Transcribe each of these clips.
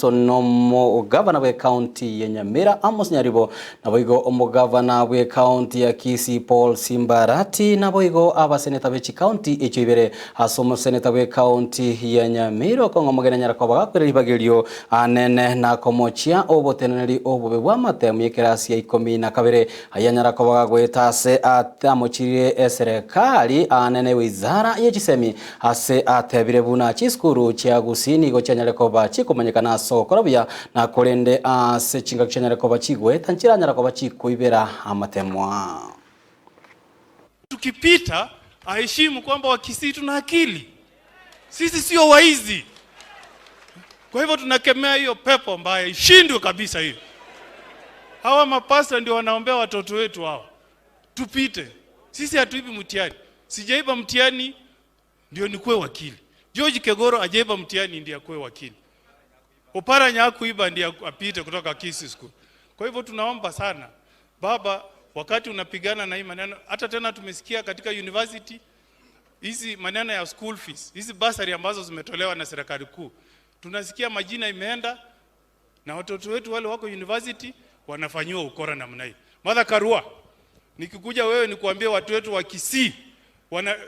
Wilson nomo gavana we county ya Nyamira Amos Nyaribo na boigo omugavana we county ya Kisii Paul Simbarati na boigo abaseneta bechi county echo ibere asomo seneta we county ya Nyamira ko ngomogena nyarakoba gakwere libagelio anene na komochia oboteneri obobe bwa matemu yekerasi ya 12 aya nyarakoba gwetase atamochirie serikali anene wizara yechisemi ase atebire buna chiskuru chia gusini go chanyarekoba chikomanyekana sokorabya na kolende ase chinga chanyarekoba chigweta nchira nyarakoba chikuibera amatemwa. Tukipita aheshimu kwamba Wakisii tuna akili, sisi sio waizi. Kwa hivyo tunakemea hiyo pepo mbaya ishindwe kabisa hiyo. Hawa mapasta ndio wanaombea watoto wetu hawa. Tupite. Sisi hatuibi mtihani. Sijaiba mtihani ndio nikuwe wakili. George Kegoro ajaiba mtihani ndio akuwe wakili. Oparanya hakuiba ndio apite kutoka Kisii School. Kwa hivyo tunaomba sana baba, wakati unapigana na hii maneno, hata tena tumesikia katika university hizi maneno ya school fees, hizi bursary ambazo zimetolewa na serikali kuu. Tunasikia majina imeenda na watoto wetu wale wako university wanafanyiwa ukora namna hii. Mother Karua, nikikuja wewe nikuambie watu wetu wa Kisii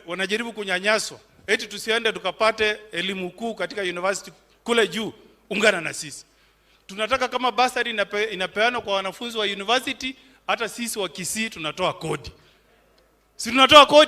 wanajaribu kunyanyaswa. Eti tusiende tukapate elimu kuu katika university kule juu, ungana na sisi. Tunataka kama bursary inapeanwa kwa wanafunzi wa university, hata sisi wa Kisii tunatoa kodi. Si tunatoa kodi?